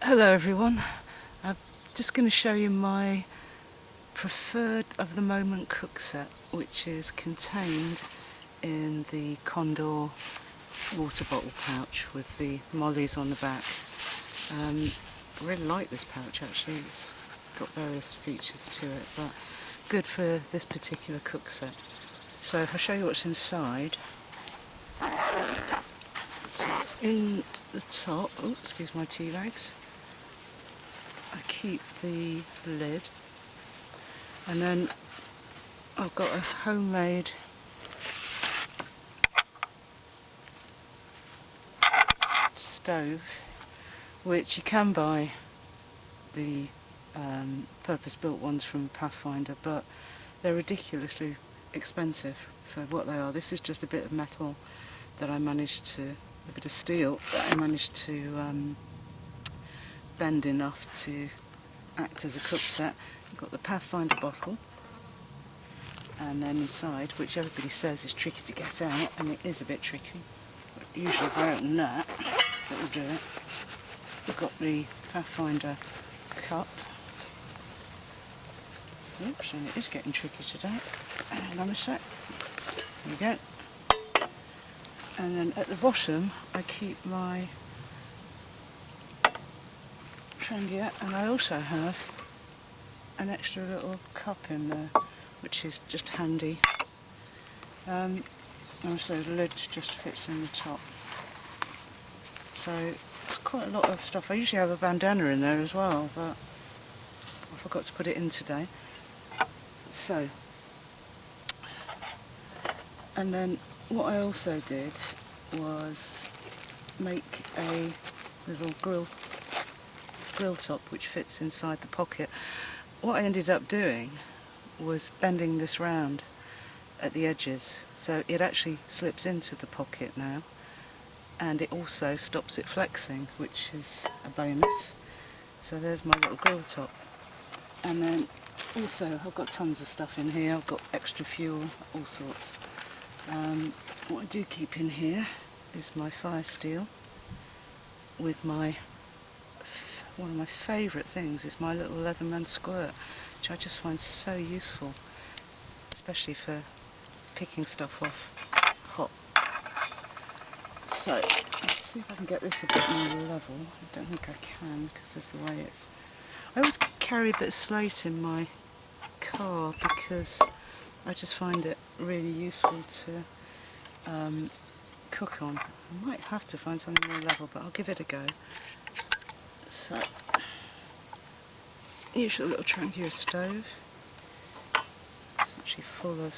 Hello everyone, I'm just going to show you my preferred of the moment cook set, which is contained in the Condor water bottle pouch with the mollies on the back. I really like this pouch actually, it's got various features to it, but good for this particular cook set. So I'll show you what's inside. So in the top, oh excuse my tea bags, I keep the lid, and then I've got a homemade stove, which you can buy the purpose-built ones from Pathfinder, but they're ridiculously expensive for what they are. This is just a bit of metal that I managed to, a bit of steel that I managed to bend enough to act as a cook set. You've got the Pathfinder bottle, and then inside, which everybody says is tricky to get out, and it is a bit tricky, but usually if I open that, it will do it. We've got the Pathfinder cup. Oops, and it is getting tricky today. Hang on a sec. There we go. And then at the bottom I keep my trendier, and I also have an extra little cup in there, which is just handy. And so the lid just fits in the top. So it's quite a lot of stuff. I usually have a bandana in there as well, but I forgot to put it in today. So, and then what I also did was make a little grill top which fits inside the pocket. What I ended up doing was bending this round at the edges, so it actually slips into the pocket now, and it also stops it flexing, which is a bonus. So there's my little grill top. And then also I've got tons of stuff in here. I've got extra fuel, all sorts. What I do keep in here is my fire steel with my, one of my favourite things is my little Leatherman squirt, which I just find so useful, especially for picking stuff off hot. So let's see if I can get this a bit more level. I don't think I can because of the way it's... I always carry a bit of slate in my car because I just find it really useful to cook on. I might have to find something more level, but I'll give it a go. So, here's a little Trangia stove. It's actually full of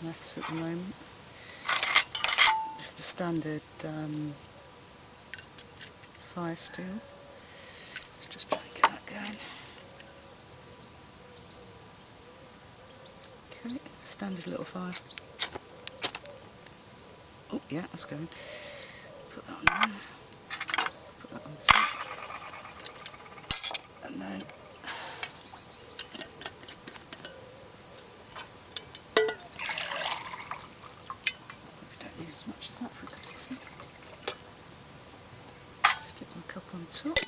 mess at the moment. Just the standard fire steel. Let's just try and get that going. Okay, standard little fire. Oh yeah, that's going. Put that on there. Put that on top. And then we don't use as much as that for a cup of tea. Stick my cup on top.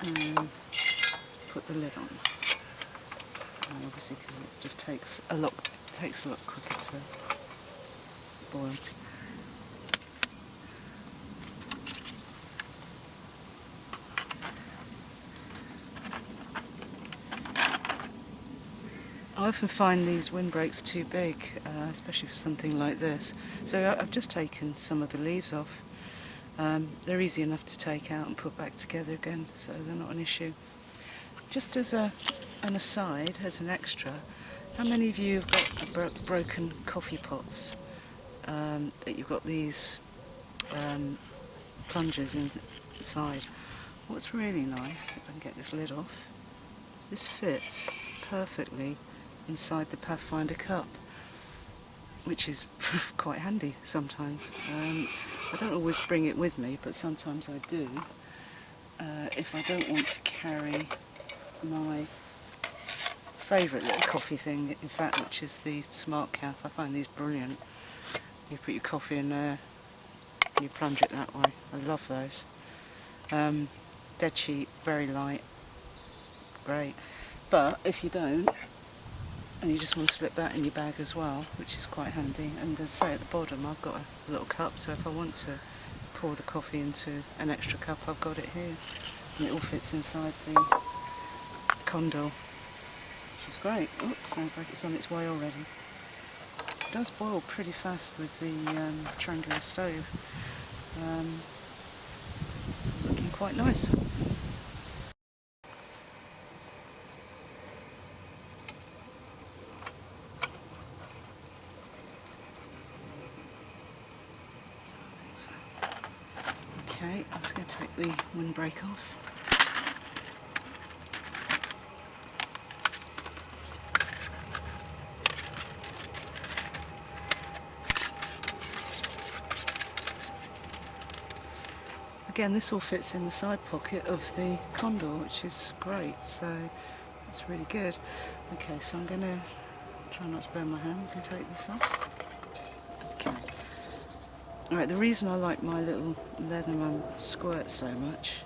And put the lid on. And obviously because it just takes a lot quicker to boil. I often find these windbreaks too big, especially for something like this. So I've just taken some of the leaves off. They're easy enough to take out and put back together again, so they're not an issue. Just as an aside, as an extra, how many of you have got broken coffee pots? That you've got these plungers inside. What's really nice, if I can get this lid off, this fits perfectly inside the Pathfinder cup, which is quite handy sometimes. I don't always bring it with me, but sometimes I do. If I don't want to carry my favourite little coffee thing, in fact, which is the smart cap. I find these brilliant. You put your coffee in there, and you plunge it that way. I love those. Dead cheap, very light, great. But if you don't, and you just want to slip that in your bag as well, which is quite handy, and as I say at the bottom I've got a little cup, so if I want to pour the coffee into an extra cup, I've got it here, and it all fits inside the Condor, which is great. Oops, sounds like it's on its way already. It does boil pretty fast with the triangular stove. It's looking quite nice. Okay, I'm just going to take the windbreak off. Again, this all fits in the side pocket of the Condor, which is great, so that's really good. Okay, so I'm going to try not to burn my hands and take this off. Okay. Alright, the reason I like my little Leatherman squirt so much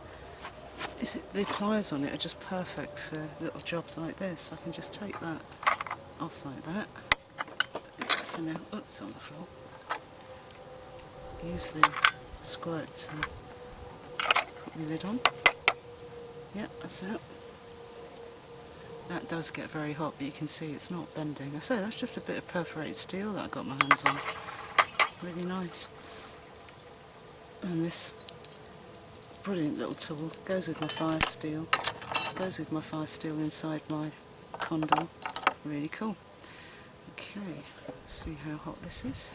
is that the pliers on it are just perfect for little jobs like this. I can just take that off like that. For now, oops, on the floor. Use the squirt to put the lid on. Yep, that's it. That does get very hot, but you can see it's not bending. I say that's just a bit of perforated steel that I got my hands on. Really nice. And this brilliant little tool goes with my fire steel. Goes with my fire steel inside my Condor. Really cool. Okay, let's see how hot this is.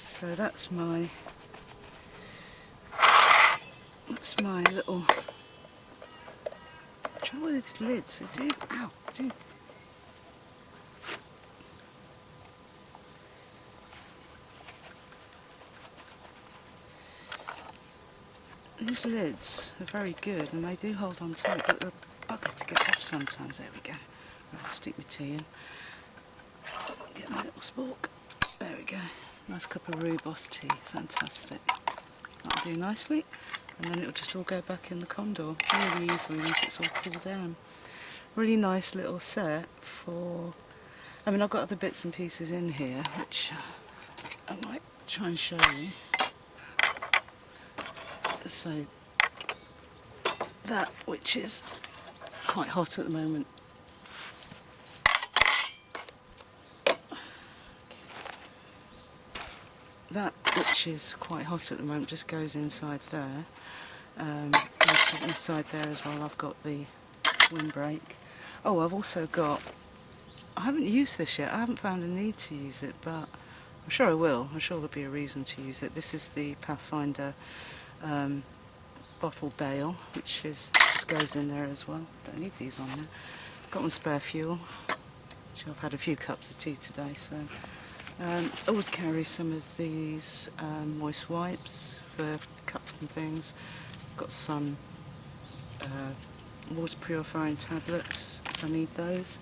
So that's my little trouble with these lids. They do, ow, do. These lids are very good and they do hold on tight, but they're a bugger to get off sometimes. There we go. Right, I'll stick my tea in. Get my little spork. There we go. Nice cup of rooibos tea. Fantastic. That'll do nicely. And then it'll just all go back in the Condor really easily once it's all cooled down. Really nice little set for... I mean, I've got other bits and pieces in here, which I might try and show you. So that which is quite hot at the moment. That which is quite hot at the moment just goes inside there. Inside there as well I've got the windbreak. Oh, I've also got... I haven't used this yet. I haven't found a need to use it, but I'm sure I will. I'm sure there'll be a reason to use it. This is the Pathfinder bottle bail, which is just goes in there as well. Don't need these on there. Got my spare fuel, which I've had a few cups of tea today, so always carry some of these moist wipes for cups and things. Got some water purifying tablets if I need those.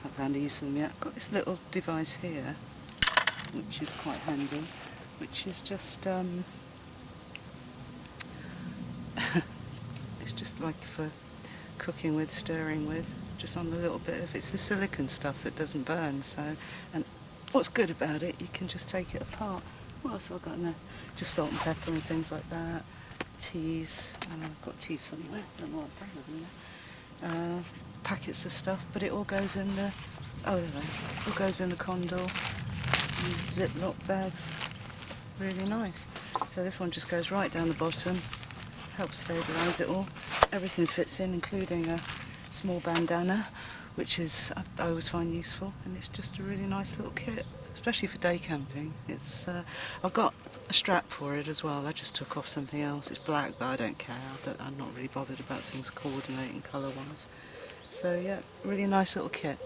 Haven't found a use for them yet. Got this little device here, which is quite handy, which is just it's just like for cooking with, stirring with, just on a little bit of... It's the silicone stuff that doesn't burn, so... And what's good about it, you can just take it apart. What else have I got in there? Just salt and pepper and things like that. Teas, and I've got tea somewhere, don't know what I've done with them there. Packets of stuff, but it all goes in the... Oh, there they are. It all goes in the Condor. Ziploc bags. Really nice. So this one just goes right down the bottom. Helps stabilise it all. Everything fits in, including a small bandana, which is I always find useful, and it's just a really nice little kit, especially for day camping. It's I've got a strap for it as well. I just took off something else. It's black, but I don't care. I'm not really bothered about things coordinating colour-wise. So yeah, really nice little kit.